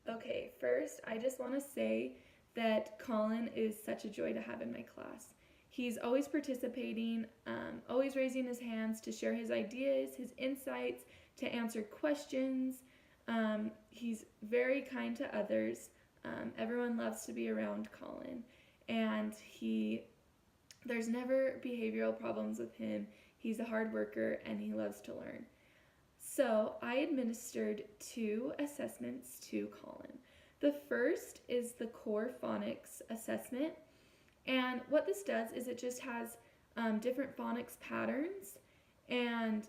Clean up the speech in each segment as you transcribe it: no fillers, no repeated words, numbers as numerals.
Okay, first, I just want to say that Colin is such a joy to have in my class. He's always participating, always raising his hands to share his ideas, his insights, to answer questions. He's very kind to others. Everyone loves to be around Colin, and there's never behavioral problems with him. He's a hard worker and he loves to learn. So I administered two assessments to Colin. The first is the core phonics assessment, and what this does is it just has different phonics patterns, and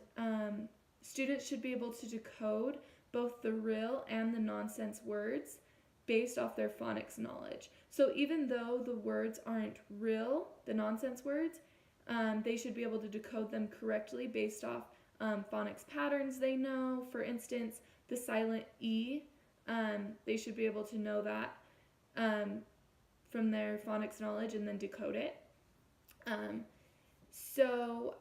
students should be able to decode both the real and the nonsense words based off their phonics knowledge. So even though the words aren't real, the nonsense words, they should be able to decode them correctly based off phonics patterns they know. For instance, the silent E, they should be able to know that from their phonics knowledge and then decode it. So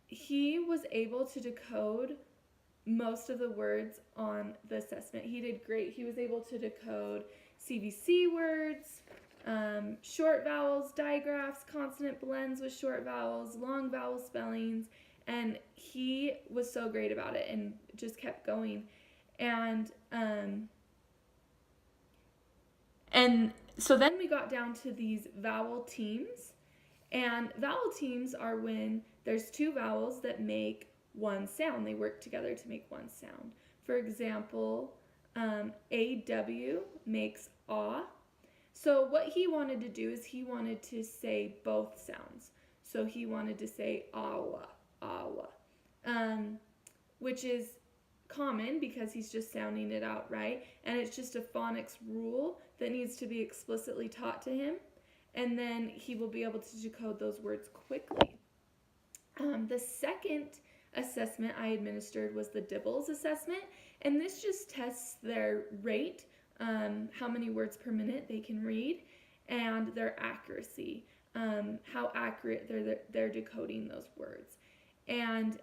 he was able to decode most of the words on the assessment. He did great. He was able to decode CVC words, short vowels, digraphs, consonant blends with short vowels, long vowel spellings, and he was so great about it and just kept going. And so then we got down to these vowel teams, and vowel teams are when there's two vowels that make one sound. They work together to make one sound. For example, AW makes ah. So what he wanted to do is he wanted to say both sounds. So he wanted to say awa, awa, which is common because he's just sounding it out right, and it's just a phonics rule that needs to be explicitly taught to him, and then he will be able to decode those words quickly. The second assessment I administered was the Dibbles assessment, and this just tests their rate, how many words per minute they can read, and their accuracy, how accurate they're decoding those words. And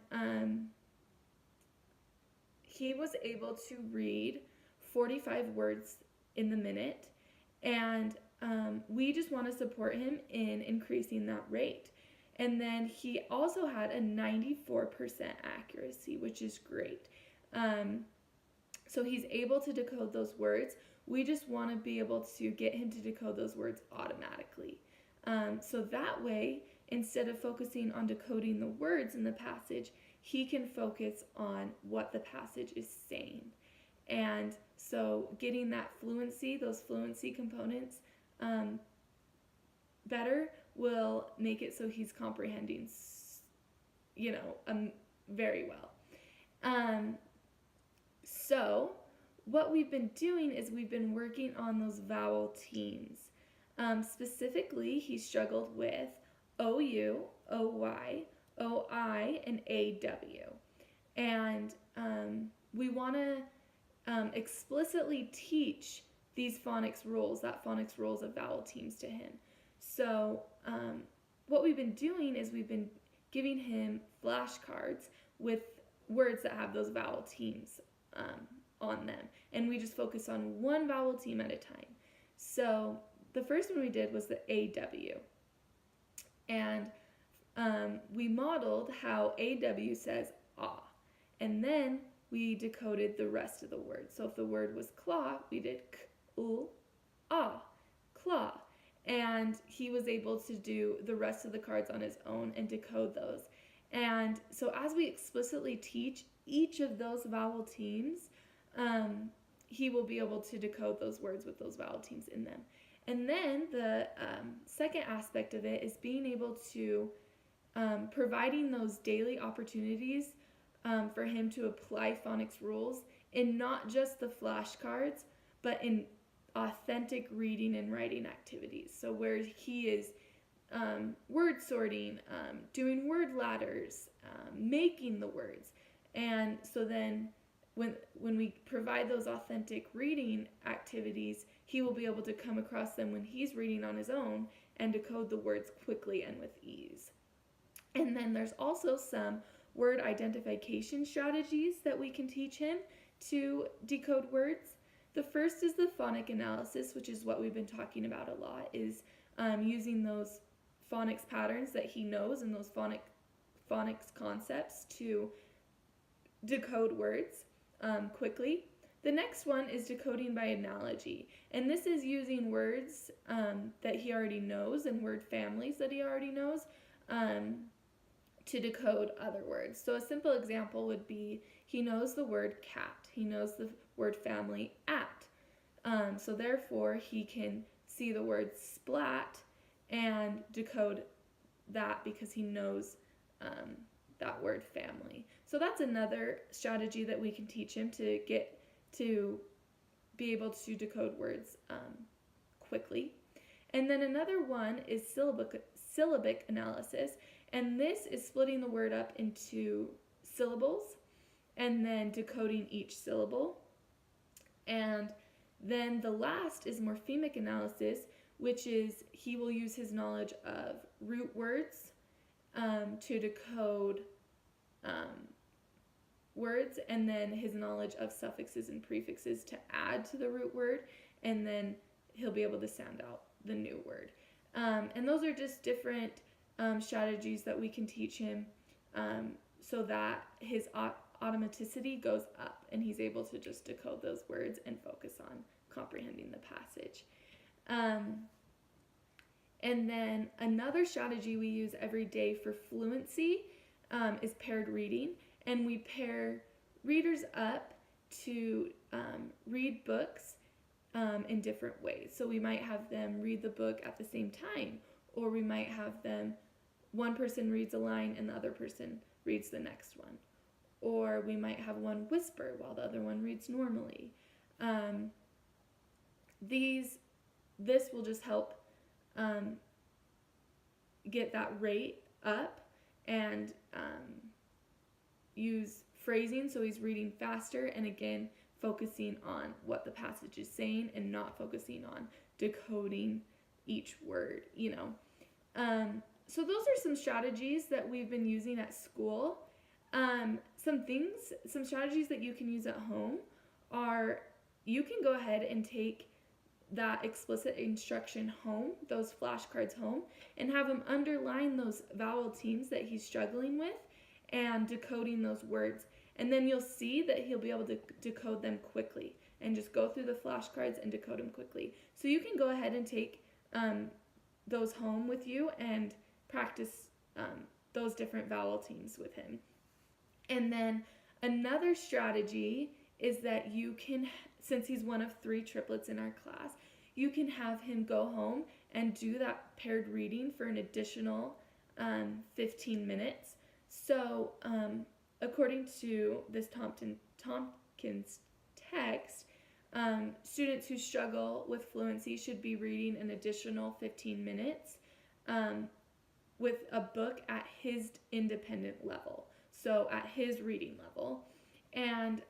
he was able to read 45 words in the minute, and we just want to support him in increasing that rate. And then he also had a 94% accuracy, which is great. So he's able to decode those words. We just want to be able to get him to decode those words automatically. So that way, instead of focusing on decoding the words in the passage, he can focus on what the passage is saying. And so getting that fluency, those fluency components better will make it so he's comprehending, very well. So what we've been doing is we've been working on those vowel teams. Specifically, he struggled with OU, OY, OI, and AW. And we want to explicitly teach these phonics rules, that phonics rules of vowel teams to him. So what we've been doing is we've been giving him flashcards with words that have those vowel teams on them. And we just focus on one vowel team at a time. So the first one we did was the AW. And we modeled how AW says ah. And then we decoded the rest of the word. So if the word was claw, we did k, u, ah, claw. And he was able to do the rest of the cards on his own and decode those. And so as we explicitly teach each of those vowel teams, he will be able to decode those words with those vowel teams in them. And then the second aspect of it is being able to providing those daily opportunities for him to apply phonics rules in not just the flashcards, but in authentic reading and writing activities. So where he is word sorting, doing word ladders, making the words. And so then when we provide those authentic reading activities, he will be able to come across them when he's reading on his own and decode the words quickly and with ease. And then there's also some word identification strategies that we can teach him to decode words. The first is the phonic analysis, which is what we've been talking about a lot, is using those phonics patterns that he knows and those phonics concepts to decode words quickly. The next one is decoding by analogy, and this is using words that he already knows and word families that he already knows to decode other words. So a simple example would be he knows the word cat. He knows the word family at. So therefore he can see the word splat and decode that because he knows that word family. So that's another strategy that we can teach him to get to be able to decode words quickly. And then another one is syllabic analysis, and this is splitting the word up into syllables and then decoding each syllable. And then the last is morphemic analysis, which is he will use his knowledge of root words to decode words, and then his knowledge of suffixes and prefixes to add to the root word, and then he'll be able to sound out the new word. And those are just different strategies that we can teach him so that his automaticity goes up and he's able to just decode those words and focus on comprehending the passage. And then another strategy we use every day for fluency is paired reading. And we pair readers up to read books in different ways. So we might have them read the book at the same time, or we might have them, one person reads a line and the other person reads the next one. Or we might have one whisper while the other one reads normally. This will just help get that rate up and use phrasing so he's reading faster, and again focusing on what the passage is saying and not focusing on decoding each word, So those are some strategies that we've been using at school. Some strategies that you can use at home are, you can go ahead and take that explicit instruction home, those flashcards home, and have him underline those vowel teams that he's struggling with and decoding those words. And then you'll see that he'll be able to decode them quickly and just go through the flashcards and decode them quickly. So you can go ahead and take those home with you and practice those different vowel teams with him. And then another strategy is that you can, since he's one of 3 triplets in our class, you can have him go home and do that paired reading for an additional 15 minutes. So according to this Tompkins text, students who struggle with fluency should be reading an additional 15 minutes with a book at his independent level, so at his reading level. And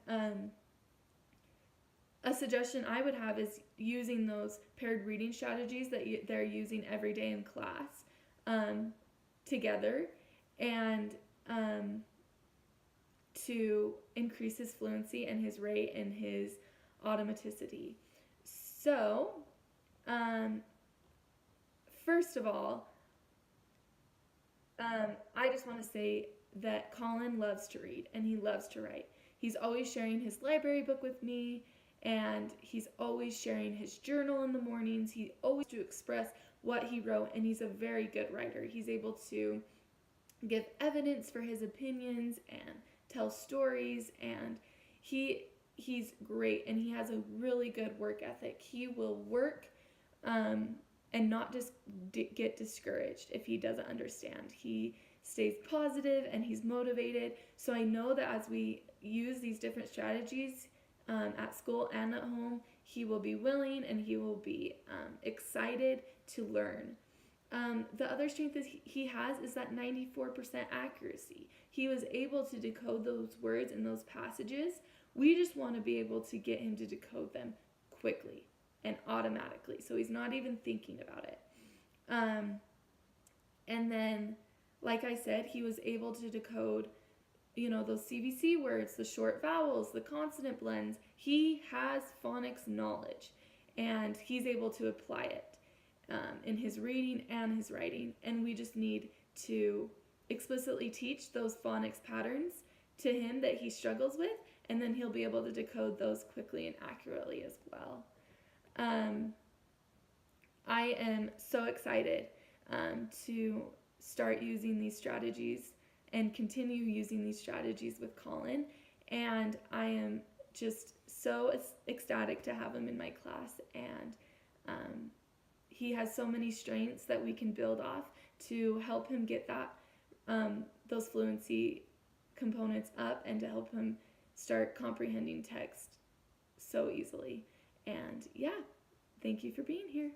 a suggestion I would have is using those paired reading strategies that they're using every day in class together, and to increase his fluency and his rate and his automaticity. So, first of all, I just want to say that Colin loves to read and he loves to write. He's always sharing his library book with me, and he's always sharing his journal in the mornings. He always to express what he wrote, and he's a very good writer. He's able to give evidence for his opinions and tell stories, and he's great, and he has a really good work ethic. He will work and not just get discouraged if he doesn't understand. He stays positive and he's motivated. So I know that as we use these different strategies at school and at home, he will be willing and he will be excited to learn. The other strength he has is that 94% accuracy. He was able to decode those words in those passages. We just want to be able to get him to decode them quickly and automatically, so he's not even thinking about it. And then, like I said, he was able to decode, those CVC words, the short vowels, the consonant blends. he has phonics knowledge, and he's able to apply it in his reading and his writing. And we just need to explicitly teach those phonics patterns to him that he struggles with, and then he'll be able to decode those quickly and accurately as well. I am so excited to start using these strategies and continue using these strategies with Colin, and I am just so ecstatic to have him in my class. And he has so many strengths that we can build off to help him get that those fluency components up, and to help him start comprehending text so easily. And yeah, thank you for being here.